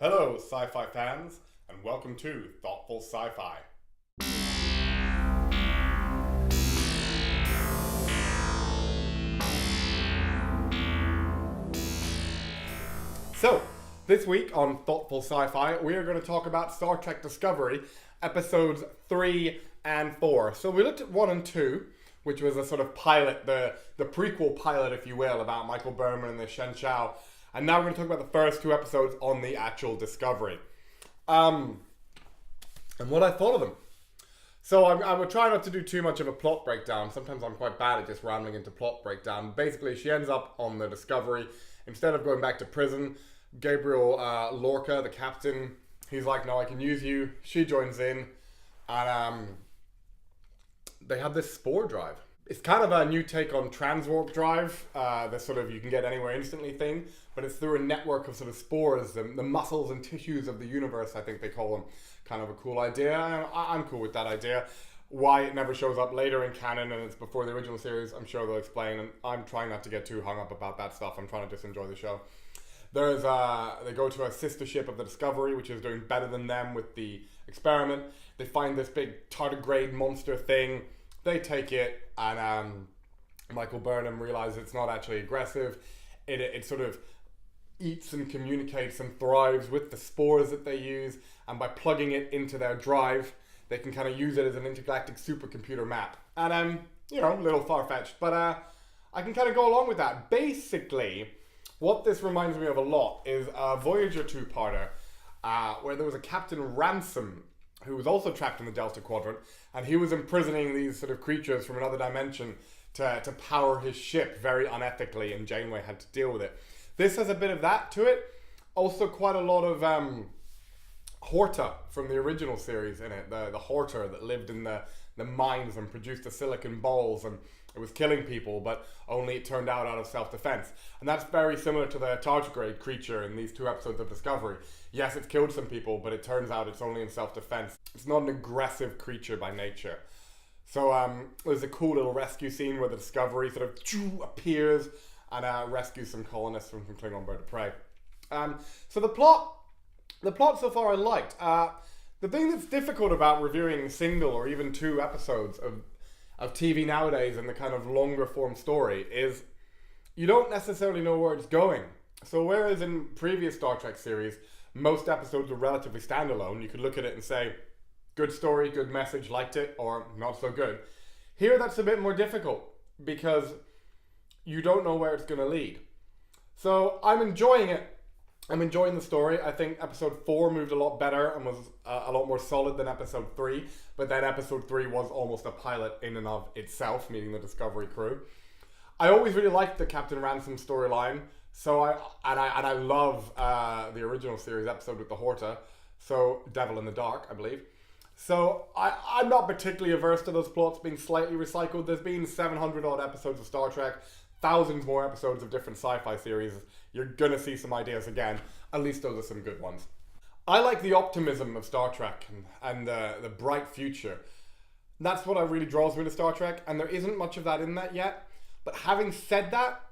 Hello, sci-fi fans, and welcome to Thoughtful Sci-Fi. So, this week on Thoughtful Sci-Fi, we are going to talk about Star Trek Discovery, episodes 3 and 4. So we looked at 1 and 2, which was a sort of pilot, the prequel pilot, if you will, about Michael Berman and the Shen Chao. And now we're going to talk about the first 2 episodes on the actual Discovery. And what I thought of them. So I would try not to do too much of a plot breakdown. Sometimes I'm quite bad at just rambling into plot breakdown. Basically, she ends up on the Discovery. Instead of going back to prison, Gabriel Lorca, the captain, he's like, no, I can use you. She joins in. And they have this spore drive. It's kind of a new take on transwarp drive, the sort of you can get anywhere instantly thing, but it's through a network of sort of spores, the muscles and tissues of the universe, I think they call them. Kind of a cool idea. I'm cool with that idea. Why it never shows up later in canon and it's before the original series, I'm sure they'll explain, and I'm trying not to get too hung up about that stuff. I'm trying to just enjoy the show. They go to a sister ship of the Discovery, which is doing better than them with the experiment. They find this big tardigrade monster thing. They take it, and Michael Burnham realizes it's not actually aggressive. It sort of eats and communicates and thrives with the spores that they use, and by plugging it into their drive, they can kind of use it as an intergalactic supercomputer map. And a little far-fetched, but I can kind of go along with that. Basically, what this reminds me of a lot is a Voyager 2-parter, where there was a Captain Ransom who was also trapped in the Delta Quadrant, and he was imprisoning these sort of creatures from another dimension to power his ship very unethically, and Janeway had to deal with it. This has a bit of that to it. Also quite a lot of Horta from the original series in it. The Horta that lived in the mines and produced the silicon balls, and it was killing people, but only it turned out of self-defense. And that's very similar to the tardigrade creature in these 2 episodes of Discovery. Yes, it's killed some people, but it turns out it's only in self-defense. It's not an aggressive creature by nature. So there's a cool little rescue scene where the Discovery sort of appears and rescues some colonists from Klingon bird of prey. So the plot so far I liked. The thing that's difficult about reviewing single or even 2 episodes of TV nowadays and the kind of longer form story is you don't necessarily know where it's going. So whereas in previous Star Trek series, most episodes were relatively standalone, you could look at it and say, good story, good message, liked it, or not so good. Here that's a bit more difficult because you don't know where it's going to lead. So I'm enjoying it. I'm enjoying the story. I think episode 4 moved a lot better and was a lot more solid than episode 3. But then episode 3 was almost a pilot in and of itself, meeting the Discovery crew. I always really liked the Captain Ransom storyline. So I love the original series episode with the Horta. So Devil in the Dark, I believe. So I'm not particularly averse to those plots being slightly recycled. There's been 700 odd episodes of Star Trek. Thousands more episodes of different sci-fi series. You're gonna see some ideas again. At least those are some good ones. I like the optimism of Star Trek and the bright future. That's what really draws me to Star Trek, and there isn't much of that in that yet. But having said that,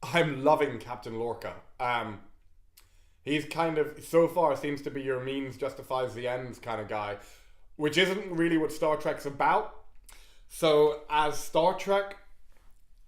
I'm loving Captain Lorca. He's kind of, so far, seems to be your means justifies the ends kind of guy, which isn't really what Star Trek's about. So as Star Trek,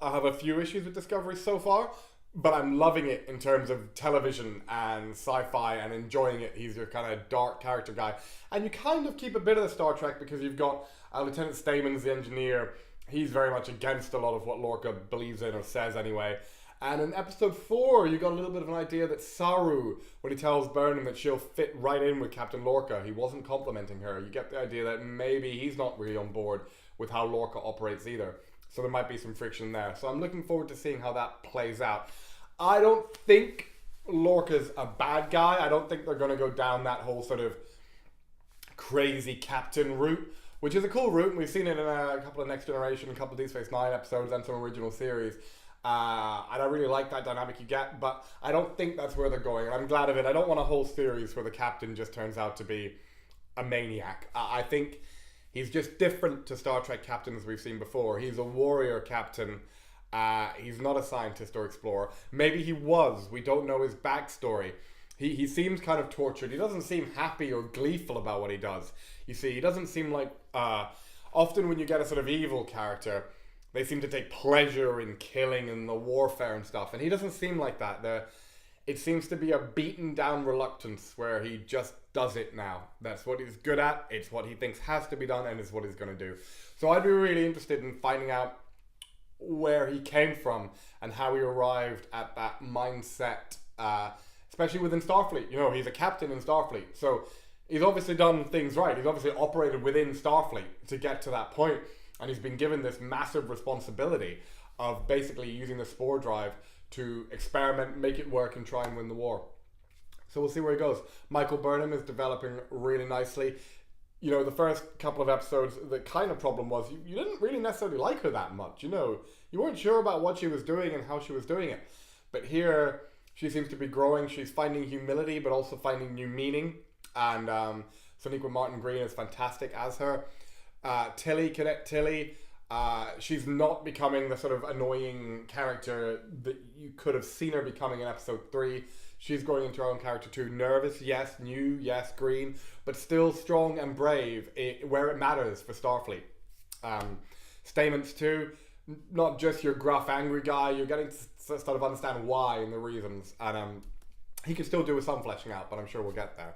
I have a few issues with Discovery so far, but I'm loving it in terms of television and sci-fi and enjoying it. He's your kind of dark character guy. And you kind of keep a bit of the Star Trek because you've got Lieutenant Stamens, the engineer. He's very much against a lot of what Lorca believes in or says anyway. And in episode 4, you got a little bit of an idea that Saru, when he tells Burnham that she'll fit right in with Captain Lorca, he wasn't complimenting her. You get the idea that maybe he's not really on board with how Lorca operates either. So there might be some friction there. So I'm looking forward to seeing how that plays out. I don't think Lorca's a bad guy. I don't think they're going to go down that whole sort of crazy captain route, which is a cool route. We've seen it in a couple of Next Generation, a couple of Deep Space Nine episodes and some original series. And I really like that dynamic you get, but I don't think that's where they're going. And I'm glad of it. I don't want a whole series where the captain just turns out to be a maniac. I think he's just different to Star Trek captains we've seen before. He's a warrior captain He's not a scientist or explorer. Maybe he was. We don't know his backstory. he seems kind of tortured. He doesn't seem happy or gleeful about what he does. You see, he doesn't seem like... often when you get a sort of evil character, they seem to take pleasure in killing and the warfare and stuff. And he doesn't seem like that. It seems to be a beaten down reluctance where he just does it now. That's what he's good at. It's what he thinks has to be done, and it's what he's going to do. So I'd be really interested in finding out where he came from and how he arrived at that mindset, especially within Starfleet. You know, he's a captain in Starfleet, so he's obviously done things right. He's obviously operated within Starfleet to get to that point, and he's been given this massive responsibility of basically using the spore drive to experiment, make it work, and try and win the war. So we'll see where he goes. Michael Burnham is developing really nicely. You know, the first couple of episodes, the kind of problem was you didn't really necessarily like her that much. You know, you weren't sure about what she was doing and how she was doing it. But here, she seems to be growing. She's finding humility, but also finding new meaning. And Sonequa Martin Green is fantastic as her. Cadet Tilly, she's not becoming the sort of annoying character that you could have seen her becoming in episode 3. She's growing into her own character too. Nervous, yes. New, yes. Green, but still strong and brave where it matters for Starfleet. Stamets too, not just your gruff, angry guy. You're getting to sort of understand why and the reasons. And he can still do with some fleshing out, but I'm sure we'll get there.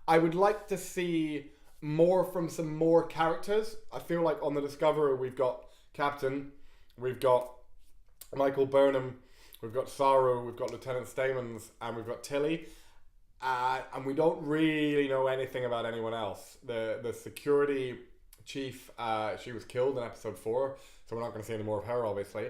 I would like to see more from some more characters. I feel like on the Discovery we've got Captain, we've got Michael Burnham, we've got Saru, we've got Lieutenant Stamens, and we've got Tilly, and we don't really know anything about anyone else. The security chief, she was killed in episode 4, so we're not going to see any more of her, obviously.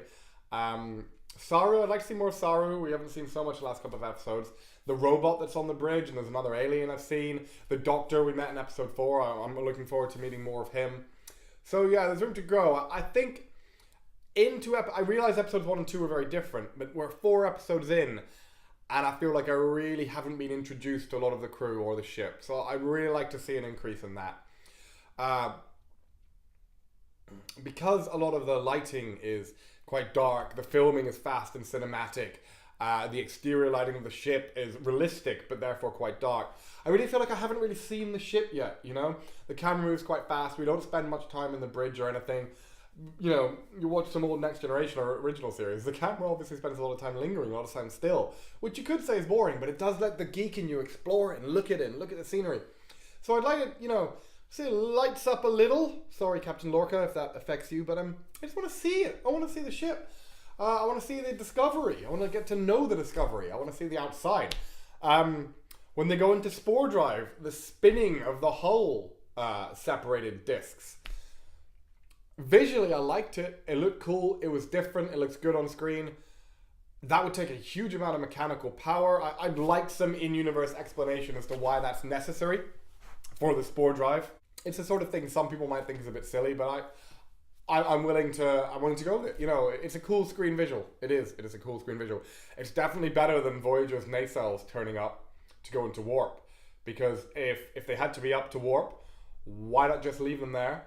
Saru, I'd like to see more of Saru. We haven't seen so much the last couple of episodes. The robot that's on the bridge, and there's another alien I've seen. The Doctor we met in episode 4. I'm looking forward to meeting more of him. So yeah, there's room to grow. I think I realize episodes 1 and 2 are very different, but we're 4 episodes in, and I feel like I really haven't been introduced to a lot of the crew or the ship. So I'd really like to see an increase in that. Because a lot of the lighting is quite dark, the filming is fast and cinematic, the exterior lighting of the ship is realistic but therefore quite dark. I really feel like I haven't really seen the ship yet, you know? The camera moves quite fast, we don't spend much time in the bridge or anything. You know, you watch some old Next Generation or original series, the camera obviously spends a lot of time lingering, a lot of time still, which you could say is boring, but it does let the geek in you explore it and look at it and look at the scenery. So I'd like it, you know, see it lights up a little. Sorry, Captain Lorca, if that affects you, but I just want to see it. I want to see the ship. I want to see the Discovery. I want to get to know the Discovery. I want to see the outside. When they go into spore drive, the spinning of the hull separated discs. Visually, I liked it. It looked cool. It was different. It looks good on screen. That would take a huge amount of mechanical power. I'd like some in-universe explanation as to why that's necessary for the spore drive. It's the sort of thing some people might think is a bit silly, but I'm willing to go with it. You know, it's a cool screen visual. It is a cool screen visual. It's definitely better than Voyager's nacelles turning up to go into warp. Because if they had to be up to warp, why not just leave them there?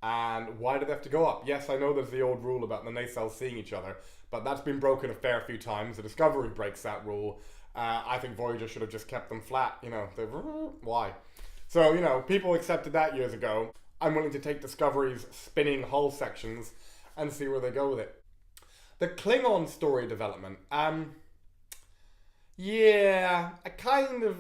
And why do they have to go up? Yes, I know there's the old rule about the nacelles seeing each other, but that's been broken a fair few times. The Discovery breaks that rule. I think Voyager should have just kept them flat. You know, why? So, you know, people accepted that years ago. I'm willing to take Discovery's spinning hull sections and see where they go with it. The Klingon story development. Yeah, I kind of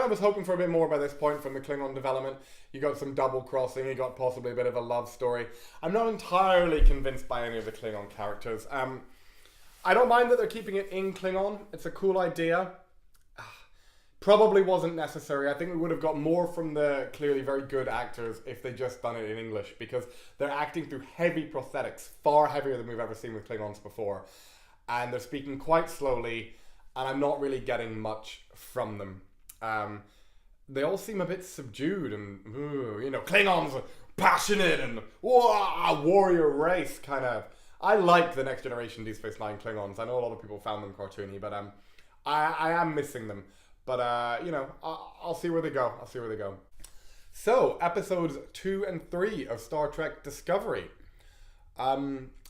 was hoping for a bit more by this point from the Klingon development. You got some double crossing, you got possibly a bit of a love story. I'm not entirely convinced by any of the Klingon characters. I don't mind that they're keeping it in Klingon. It's a cool idea. Probably wasn't necessary. I think we would have got more from the clearly very good actors if they just done it in English, because they're acting through heavy prosthetics, far heavier than we've ever seen with Klingons before. And they're speaking quite slowly, and I'm not really getting much from them. They all seem a bit subdued and, you know, Klingons are passionate and warrior race kind of. I like the Next Generation Deep Space Nine Klingons. I know a lot of people found them cartoony, but I am missing them. But, you know, I'll see where they go. So, episodes 2 and 3 of Star Trek Discovery.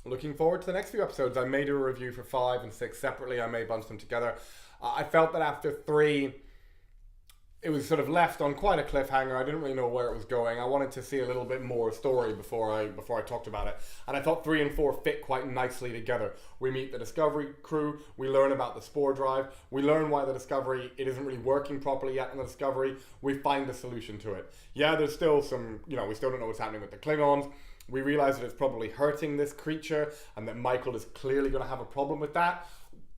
Looking forward to the next few episodes. I may do a review for 5 and 6 separately. I may bunch them together. I felt that after 3, it was sort of left on quite a cliffhanger. I didn't really know where it was going. I wanted to see a little bit more story before I talked about it. And I thought 3 and 4 fit quite nicely together. We meet the Discovery crew. We learn about the spore drive. We learn why the Discovery, it isn't really working properly yet in the Discovery. We find a solution to it. Yeah, there's still some, we still don't know what's happening with the Klingons. We realize that it's probably hurting this creature and that Michael is clearly going to have a problem with that.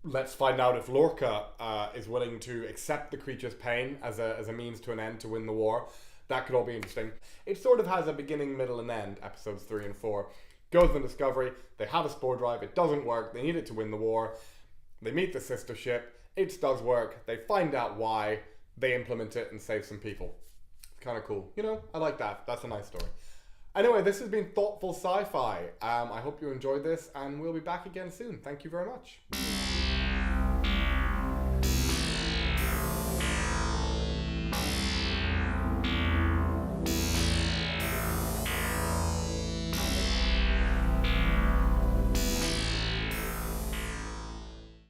Let's find out if Lorca is willing to accept the creature's pain as a means to an end to win the war. That could all be interesting. It sort of has a beginning, middle, and end, episodes 3 and 4. Goes on Discovery, they have a spore drive, it doesn't work, they need it to win the war. They meet the sister ship, it does work, they find out why, they implement it and save some people. It's kind of cool. I like that. That's a nice story. Anyway, this has been Thoughtful Sci-Fi. I hope you enjoyed this, and we'll be back again soon. Thank you very much.